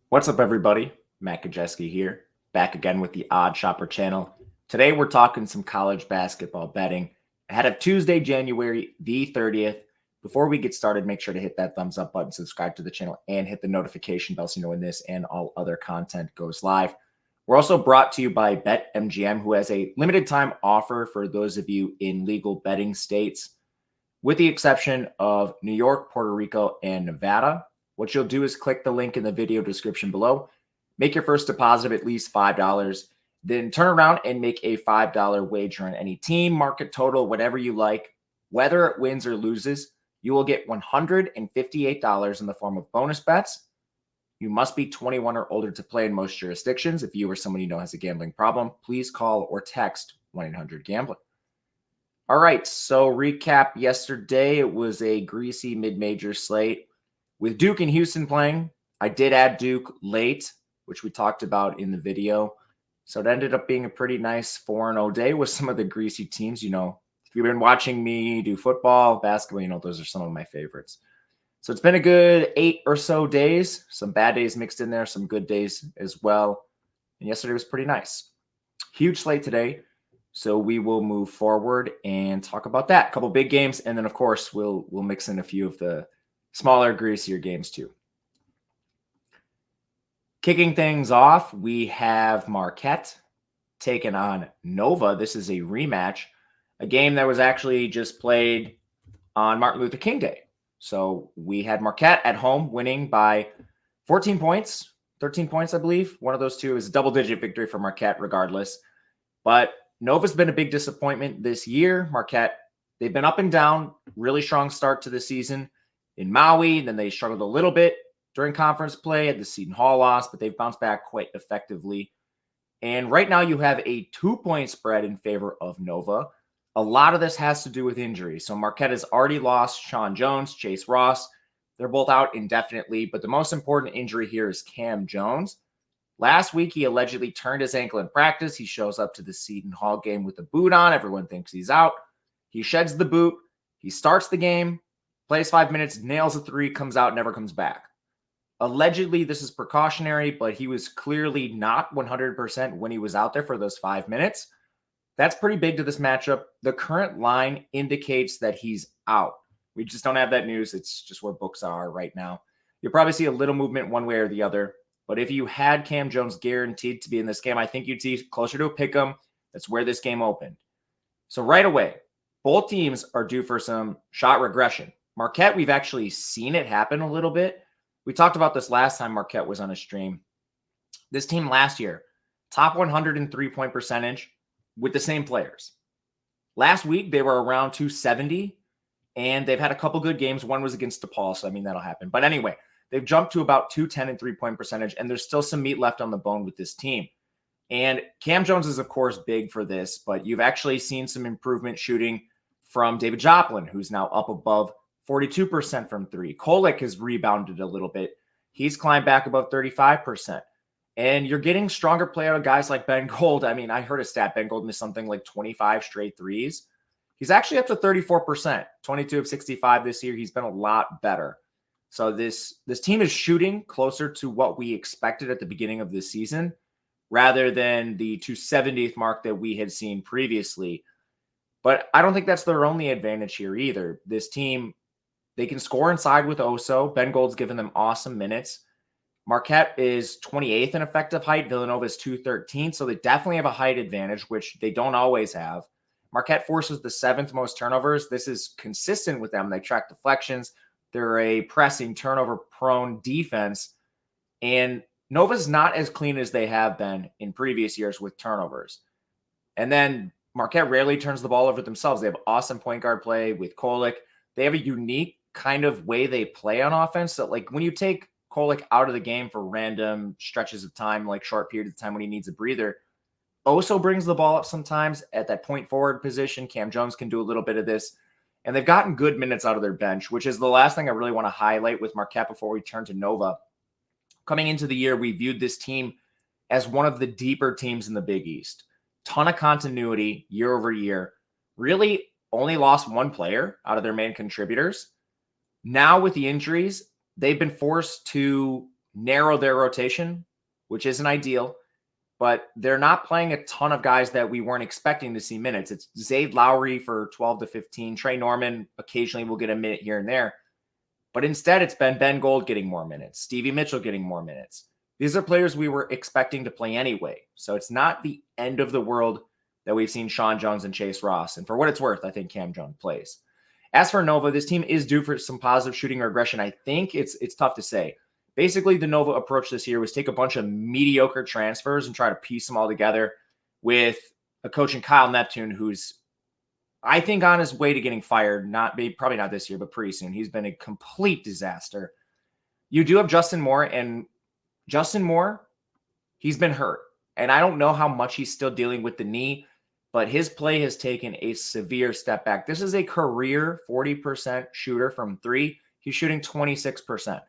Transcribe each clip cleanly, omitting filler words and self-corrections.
What's up, everybody? Matt Gajewski here, back again with the Odd Shopper channel. Today, we're talking some college basketball betting ahead of Tuesday, January the 30th. Before we get started, make sure to hit that thumbs up button, subscribe to the channel, and hit the notification bell so you know when this and all other content goes live. We're also brought to you by BetMGM, who has a limited time offer for those of you in legal betting states, with the exception of New York, Puerto Rico, and Nevada. What you'll do is click the link in the video description below, make your first deposit of at least $5, then turn around and make a $5 wager on any team, market total, whatever you like. Whether it wins or loses, you will get $158 in the form of bonus bets. You must be 21 or older to play in most jurisdictions. If you or someone you know has a gambling problem, please call or text 1-800-GAMBLER. All right, so recap yesterday. It was a greasy mid-major slate. With Duke and Houston playing, I did add Duke late, which we talked about in the video. So it ended up being a pretty nice 4-0 day with some of the greasy teams. You know, if you've been watching me do football, basketball, you know, those are some of my favorites. So it's been a good 8 or so days, some bad days mixed in there, some good days as well. And yesterday was pretty nice. Huge slate today. So we will move forward and talk about that. A couple big games. And then, of course, we'll mix in a few of the smaller, greasier games too. Kicking things off, we have Marquette taking on Nova. This is a rematch, a game that was actually just played on Martin Luther King Day. So we had Marquette at home winning by 14 points, 13 points, I believe. One of those two is a double-digit victory for Marquette regardless. But Nova's been a big disappointment this year. Marquette, they've been up and down, really strong start to the season in Maui. Then they struggled a little bit during conference play at the Seton Hall loss, but they've bounced back quite effectively. And right now you have a 2-point spread in favor of Nova. A lot of this has to do with injury. So Marquette has already lost Sean Jones, Chase Ross. They're both out indefinitely, but the most important injury here is Cam Jones. Last week, he allegedly turned his ankle in practice. He shows up to the Seton Hall game with a boot on. Everyone thinks he's out. He sheds the boot. He starts the game, plays 5 minutes, nails a three, comes out, never comes back. Allegedly, this is precautionary, but he was clearly not 100% when he was out there for those 5 minutes. That's pretty big to this matchup. The current line indicates that he's out. We just don't have that news. It's just where books are right now. You'll probably see a little movement one way or the other. But if you had Cam Jones guaranteed to be in this game, I think you'd see closer to a pick 'em. That's where this game opened. So right away, both teams are due for some shot regression. Marquette, we've actually seen it happen a little bit. We talked about this last time Marquette was on a stream. This team last year, top 100 in three-point percentage with the same players. Last week, they were around 270, and they've had a couple good games. One was against Depaul, so I mean, that'll happen. But anyway, they've jumped to about 210 in three-point percentage, and there's still some meat left on the bone with this team. And Cam Jones is, of course, big for this, but you've actually seen some improvement shooting from David Joplin, who's now up above 42% from three. Kolek has rebounded a little bit. He's climbed back above 35%. And you're getting stronger play out of guys like Ben Gold. I mean, I heard a stat, Ben Gold missed something like 25 straight threes. He's actually up to 34%, 22 of 65 this year. He's been a lot better. So this team is shooting closer to what we expected at the beginning of this season, rather than the 270th mark that we had seen previously. But I don't think that's their only advantage here either. This team, they can score inside with Oso. Ben Gold's given them awesome minutes. Marquette is 28th in effective height. Villanova is 213. So they definitely have a height advantage, which they don't always have. Marquette forces the 7th most turnovers. This is consistent with them. They track deflections. They're a pressing, turnover-prone defense. And Nova's not as clean as they have been in previous years with turnovers. And then Marquette rarely turns the ball over themselves. They have awesome point guard play with Kolek. They have a unique kind of way they play on offense. So, like, when you take Kolek out of the game for random stretches of time, like short periods of time when he needs a breather, Oso brings the ball up sometimes at that point forward position. Cam Jones can do a little bit of this. And they've gotten good minutes out of their bench, which is the last thing I really want to highlight with Marquette before we turn to Nova. Coming into the year, we viewed this team as one of the deeper teams in the Big East. Ton of continuity year over year. Really only lost one player out of their main contributors. Now with the injuries, they've been forced to narrow their rotation, which isn't ideal, but they're not playing a ton of guys that we weren't expecting to see minutes. It's Zayd Lowry for 12 to 15. Trey Norman occasionally will get a minute here and there. But instead, it's been Ben Gold getting more minutes, Stevie Mitchell getting more minutes. These are players we were expecting to play anyway. So it's not the end of the world that we've seen Sean Jones and Chase Ross. And for what it's worth, I think Cam Jones plays. As for Nova, this team is due for some positive shooting regression. I think it's tough to say. Basically, the Nova approach this year was take a bunch of mediocre transfers and try to piece them all together with a coach in Kyle Neptune, who's, I think, on his way to getting fired. Probably not this year, but pretty soon. He's been a complete disaster. You do have Justin Moore, and Justin Moore, he's been hurt. And I don't know how much he's still dealing with the knee, but his play has taken a severe step back. This is a career 40% shooter from three. He's shooting 26%.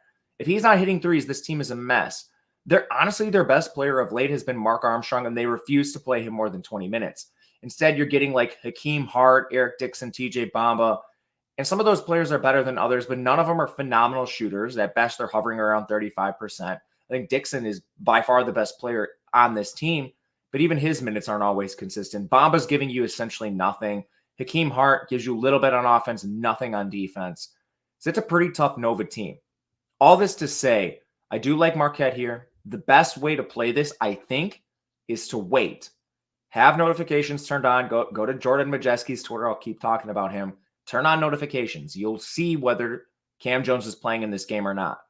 If he's not hitting threes, this team is a mess. Honestly, their best player of late has been Mark Armstrong, and they refuse to play him more than 20 minutes. Instead, you're getting like Hakeem Hart, Eric Dixon, TJ Bamba, and some of those players are better than others, but none of them are phenomenal shooters. At best, they're hovering around 35%. I think Dixon is by far the best player on this team, but even his minutes aren't always consistent. Bamba's giving you essentially nothing. Hakeem Hart gives you a little bit on offense, nothing on defense. So it's a pretty tough Nova team. All this to say, I do like Marquette here. The best way to play this, I think, is to wait. Have notifications turned on. Go to Jordan Gajewski's Twitter. I'll keep talking about him. Turn on notifications. You'll see whether Cam Jones is playing in this game or not.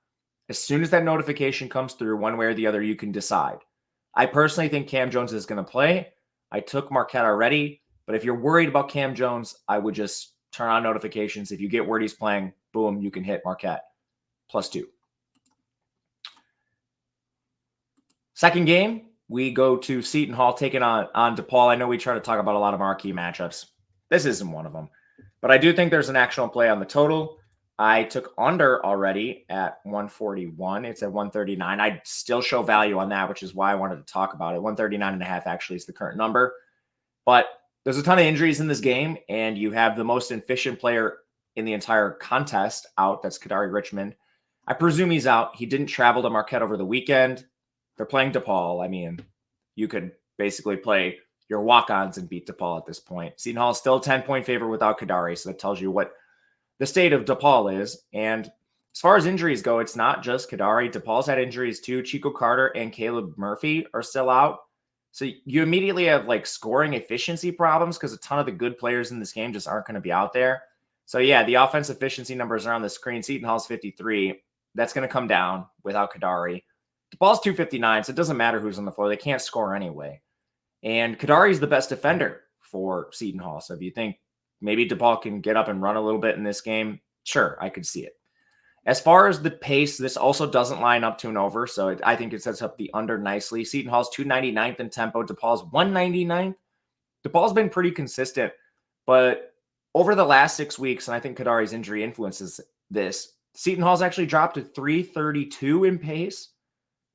As soon as that notification comes through, one way or the other, you can decide. I personally think Cam Jones is going to play. I took Marquette already, but if you're worried about Cam Jones, I would just turn on notifications. If you get word he's playing, boom, you can hit Marquette +2. Second game, we go to Seton Hall taking on Depaul. I know we try to talk about a lot of marquee matchups. This isn't one of them, but I do think there's an actual play on the total. I took under already at 141. It's at 139. I'd still show value on that, which is why I wanted to talk about it. 139.5 actually is the current number. But there's a ton of injuries in this game, and you have the most efficient player in the entire contest out. That's Kadari Richmond. I presume he's out. He didn't travel to Marquette over the weekend. They're playing Depaul. I mean, you could basically play your walk-ons and beat Depaul at this point. Seton Hall is still a 10-point favorite without Kadari, so that tells you what the state of Depaul is. And as far as injuries go, it's not just Kadari. Depaul's had injuries too. Chico Carter and Caleb Murphy are still out. So you immediately have like scoring efficiency problems because a ton of the good players in this game just aren't going to be out there. So yeah, the offense efficiency numbers are on the screen. Seton Hall's 53. That's going to come down without Kadari. Depaul's 259, so it doesn't matter who's on the floor. They can't score anyway. And Kadari is the best defender for Seton Hall. So if you think maybe Depaul can get up and run a little bit in this game, sure, I could see it. As far as the pace, this also doesn't line up to an over, so I think it sets up the under nicely. Seton Hall's 299th in tempo. Depaul's 199th. Depaul's been pretty consistent, but over the last 6 weeks, and I think Kadari's injury influences this, Seton Hall's actually dropped to 332 in pace.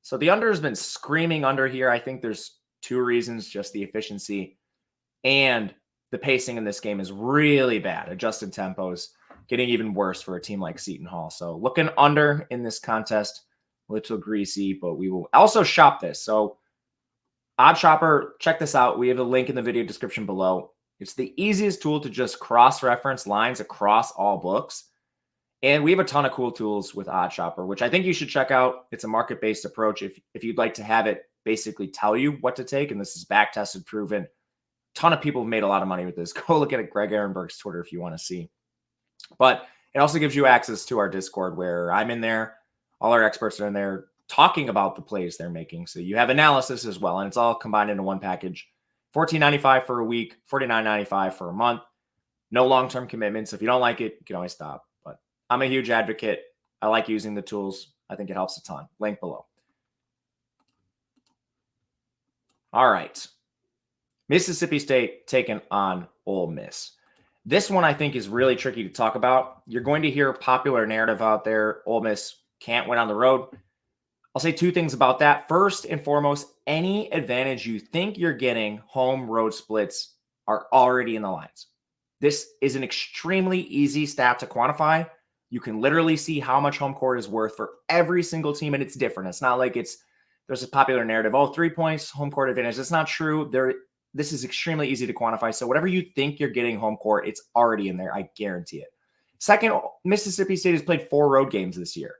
So the under has been screaming under here. I think there's two reasons, just the efficiency and the pacing in this game is really bad. Adjusted tempos getting even worse for a team like Seton Hall. So looking under in this contest, a little greasy, but we will also shop this. So Odd Shopper, check this out. We have a link in the video description below. It's the easiest tool to just cross-reference lines across all books. And we have a ton of cool tools with Odd Shopper, which I think you should check out. It's a market-based approach. If you'd like to have it basically tell you what to take, and this is back-tested, proven. A ton of people have made a lot of money with this. Go look at Greg Ehrenberg's Twitter if you want to see. But it also gives you access to our Discord where I'm in there. All our experts are in there talking about the plays they're making. So you have analysis as well, and it's all combined into one package. $14.95 for a week, $49.95 for a month. No long-term commitments. If you don't like it, you can always stop. But I'm a huge advocate. I like using the tools. I think it helps a ton. Link below. All right. Mississippi State taking on Ole Miss. This one I think is really tricky to talk about. You're going to hear a popular narrative out there. Ole Miss can't win on the road. I'll say two things about that. First and foremost, any advantage you think you're getting, home road splits are already in the lines. This is an extremely easy stat to quantify. You can literally see how much home court is worth for every single team, and it's different. It's not like there's a popular narrative, 3 points, home court advantage. That's not true. This is extremely easy to quantify. So whatever you think you're getting home court, it's already in there. I guarantee it. Second, Mississippi State has played 4 road games this year,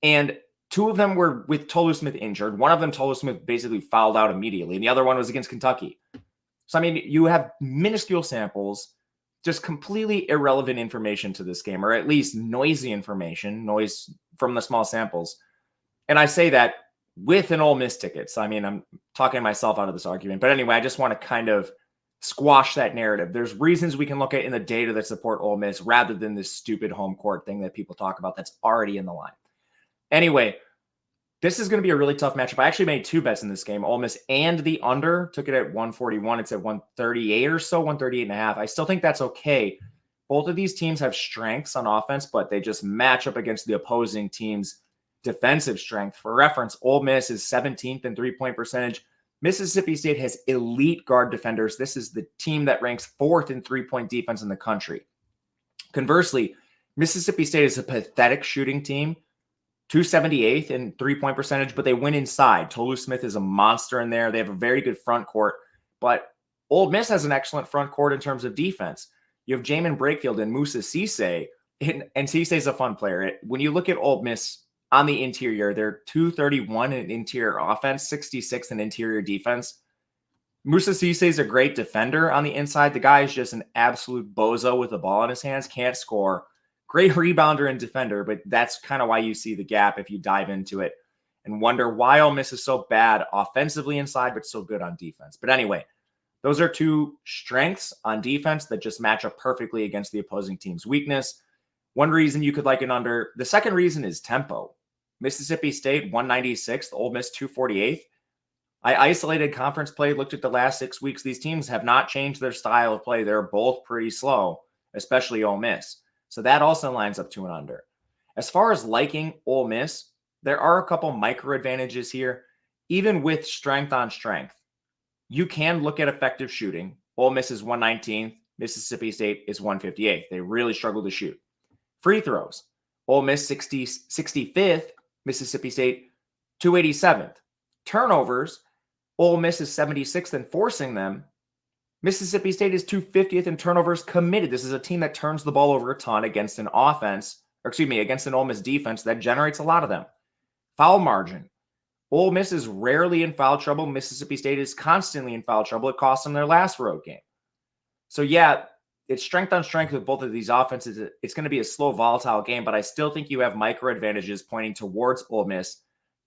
and 2 of them were with Tolu Smith injured. One of them, Tolu Smith basically fouled out immediately, and the other one was against Kentucky. So, I mean, you have minuscule samples, just completely irrelevant information to this game, or at least noisy information, noise from the small samples. And I say that with an Ole Miss ticket. So, I mean, I'm talking myself out of this argument. But anyway, I just want to kind of squash that narrative. There's reasons we can look at in the data that support Ole Miss rather than this stupid home court thing that people talk about that's already in the line. Anyway, this is going to be a really tough matchup. I actually made 2 bets in this game, Ole Miss and the under. Took it at 141. It's at 138 or so, 138.5. I still think that's okay. Both of these teams have strengths on offense, but they just match up against the opposing team's defensive strength. For reference, Ole Miss is 17th in three-point percentage. Mississippi State has elite guard defenders. This is the team that ranks 4th in three-point defense in the country. Conversely, Mississippi State is a pathetic shooting team, 278th in three-point percentage, but they win inside. Tolu Smith is a monster in there. They have a very good front court, but Ole Miss has an excellent front court in terms of defense. You have Jamin Brakefield and Musa Cisse, and Cisse is a fun player. When you look at Ole Miss on the interior, they're 231 in interior offense, 66 in interior defense. Musa Cisse is a great defender on the inside. The guy is just an absolute bozo with the ball in his hands, can't score. Great rebounder and defender, but that's kind of why you see the gap if you dive into it and wonder why Ole Miss is so bad offensively inside, but so good on defense. But anyway, those are 2 strengths on defense that just match up perfectly against the opposing team's weakness. One reason you could like an under. The second reason is tempo. Mississippi State 196th, Ole Miss 248th. I isolated conference play, looked at the last 6 weeks. These teams have not changed their style of play. They're both pretty slow, especially Ole Miss. So that also lines up to an under. As far as liking Ole Miss, there are a couple micro advantages here. Even with strength on strength, you can look at effective shooting. Ole Miss is 119th. Mississippi State is 158th. They really struggle to shoot. Free throws. Ole Miss 65th. Mississippi State 287th. Turnovers. Ole Miss is 76th in forcing them. Mississippi State is 250th in turnovers committed. This is a team that turns the ball over a ton against an against an Ole Miss defense that generates a lot of them. Foul margin. Ole Miss is rarely in foul trouble. Mississippi State is constantly in foul trouble. It cost them their last road game. So yeah, it's strength on strength with both of these offenses. It's going to be a slow, volatile game, but I still think you have micro advantages pointing towards Ole Miss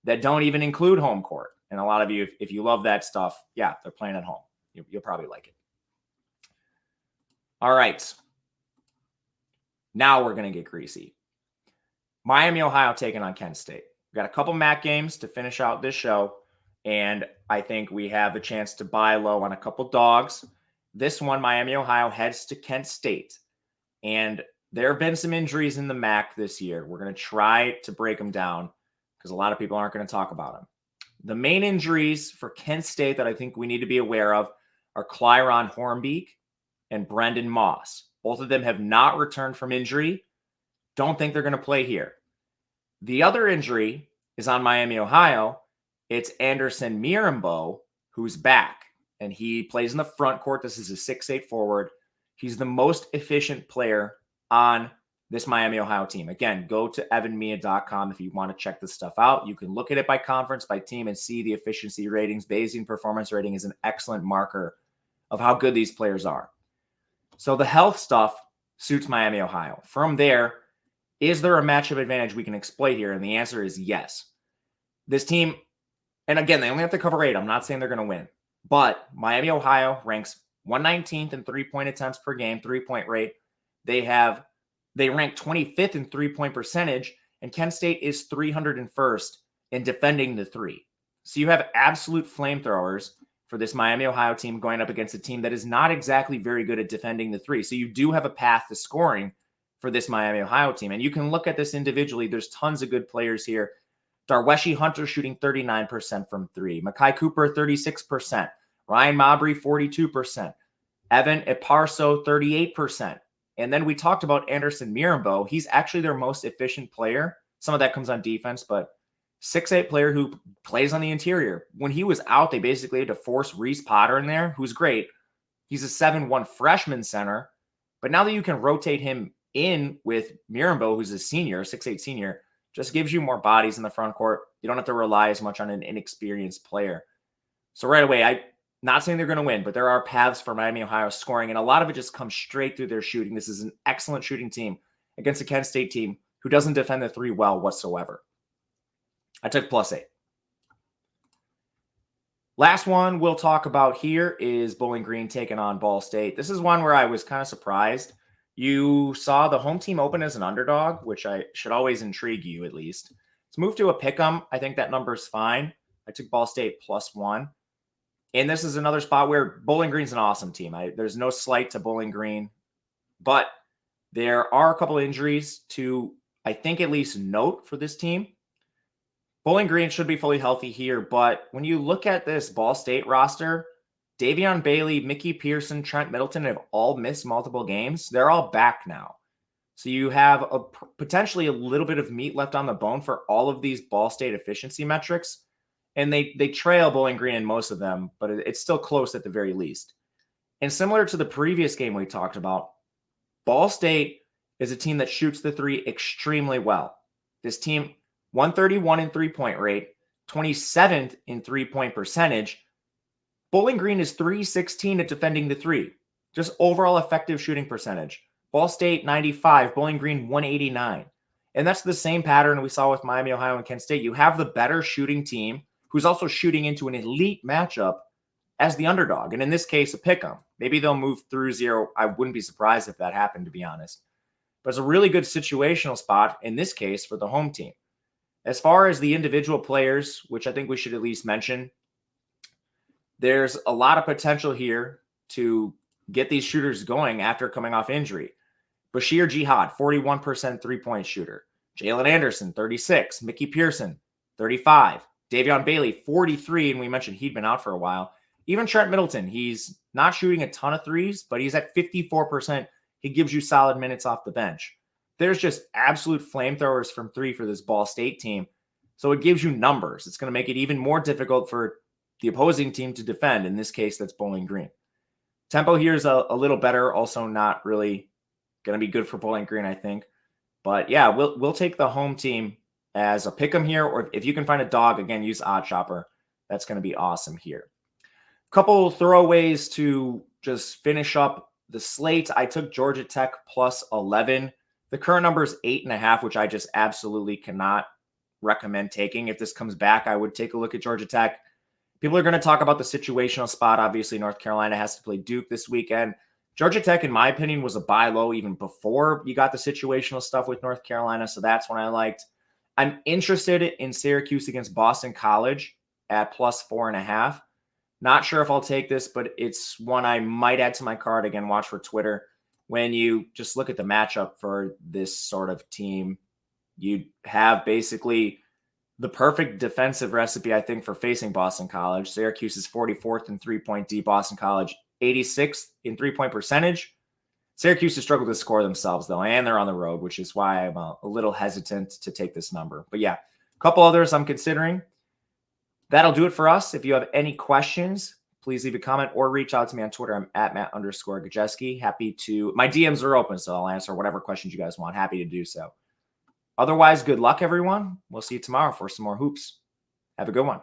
that don't even include home court. And a lot of you, if you love that stuff, yeah, they're playing at home. You'll probably like it. All right. Now we're going to get greasy. Miami, Ohio taking on Kent State. We've got a couple MAC games to finish out this show, and I think we have a chance to buy low on a couple dogs. This one, Miami, Ohio, heads to Kent State, and there have been some injuries in the MAC this year. We're going to try to break them down because a lot of people aren't going to talk about them. The main injuries for Kent State that I think we need to be aware of are Clyron Hornbeak and Brendan Moss. Both of them have not returned from injury. Don't think they're going to play here. The other injury is on Miami, Ohio. It's Anderson Mirambo, who's back, and he plays in the front court. This is a 6'8" forward. He's the most efficient player on this Miami, Ohio team. Again, go to evanmia.com if you want to check this stuff out. You can look at it by conference, by team, and see the efficiency ratings. Bayesian performance rating is an excellent marker of how good these players are. So the health stuff suits Miami, Ohio. From there, is there a matchup advantage we can exploit here? And the answer is yes. This team, and again, they only have to cover 8. I'm not saying they're going to win. But Miami, Ohio ranks 119th in three-point attempts per game, three-point rate. They rank 25th in three-point percentage, and Kent State is 301st in defending the three. So you have absolute flamethrowers for this Miami, Ohio team going up against a team that is not exactly very good at defending the three. So you do have a path to scoring for this Miami, Ohio team. And you can look at this individually. There's tons of good players here. Darweshi Hunter shooting 39% from three. Makai Cooper, 36%. Ryan Mabry, 42%. Evan Eparso, 38%. And then we talked about Anderson Mirambeau. He's actually their most efficient player. Some of that comes on defense, but 6'8" player who plays on the interior. When he was out, they basically had to force Reese Potter in there, who's great. He's a 7'1" freshman center. But now that you can rotate him in with Mirambeau, who's a senior, 6'8" senior, just gives you more bodies in the front court. You don't have to rely as much on an inexperienced player. So right away, I'm not saying they're going to win, but there are paths for Miami, Ohio scoring, and a lot of it just comes straight through their shooting. This is an excellent shooting team against a Kent State team who doesn't defend the three well whatsoever. I took +8. Last one we'll talk about here is Bowling Green taking on Ball State. This is one where I was kind of surprised. You saw the home team open as an underdog, which I should always intrigue you at least. Let's move to a pick'em. I think that number's fine. I took Ball State +1. And this is another spot where Bowling Green's an awesome team. There's no slight to Bowling Green, but there are a couple injuries to, I think, at least note for this team. Bowling Green should be fully healthy here, but when you look at this Ball State roster, Davion Bailey, Mickey Pearson, Trent Middleton have all missed multiple games. They're all back now. So you have potentially a little bit of meat left on the bone for all of these Ball State efficiency metrics. And they trail Bowling Green in most of them, but it's still close at the very least. And similar to the previous game we talked about, Ball State is a team that shoots the three extremely well. This team, 131 in three-point rate, 27th in three-point percentage. Bowling Green is 316 at defending the three. Just overall effective shooting percentage. Ball State, 95. Bowling Green, 189. And that's the same pattern we saw with Miami, Ohio, and Kent State. You have the better shooting team who's also shooting into an elite matchup as the underdog. And in this case, a pick'em. Maybe they'll move through 0. I wouldn't be surprised if that happened, to be honest. But it's a really good situational spot, in this case, for the home team. As far as the individual players, which I think we should at least mention, there's a lot of potential here to get these shooters going after coming off injury. Bashir Jihad, 41% three-point shooter. Jalen Anderson, 36. Mickey Pearson, 35. Davion Bailey, 43, and we mentioned he'd been out for a while. Even Trent Middleton, he's not shooting a ton of threes, but he's at 54%. He gives you solid minutes off the bench. There's just absolute flamethrowers from three for this Ball State team. So it gives you numbers. It's going to make it even more difficult for the opposing team to defend. In this case, that's Bowling Green. Tempo here is a little better. Also not really going to be good for Bowling Green, I think. But yeah, we'll take the home team as a pick'em here. Or if you can find a dog, again, use Odd Chopper. That's going to be awesome here. Couple throwaways to just finish up the slate. I took Georgia Tech +11. The current number is 8.5, which I just absolutely cannot recommend taking. If this comes back, I would take a look at Georgia Tech. People are going to talk about the situational spot. Obviously, North Carolina has to play Duke this weekend. Georgia Tech, in my opinion, was a buy low even before you got the situational stuff with North Carolina, so that's one I liked. I'm interested in Syracuse against Boston College at +4.5. Not sure if I'll take this, but it's one I might add to my card. Again, watch for Twitter. When you just look at the matchup for this sort of team, you have basically the perfect defensive recipe, I think, for facing Boston College. Syracuse is 44th in three-point D. Boston College, 86th in three-point percentage. Syracuse has struggled to score themselves, though, and they're on the road, which is why I'm a little hesitant to take this number. But yeah, a couple others I'm considering. That'll do it for us. If you have any questions, please leave a comment or reach out to me on Twitter. I'm at Matt_Gajewski. Happy to, my DMs are open, so I'll answer whatever questions you guys want. Happy to do so. Otherwise, good luck, everyone. We'll see you tomorrow for some more hoops. Have a good one.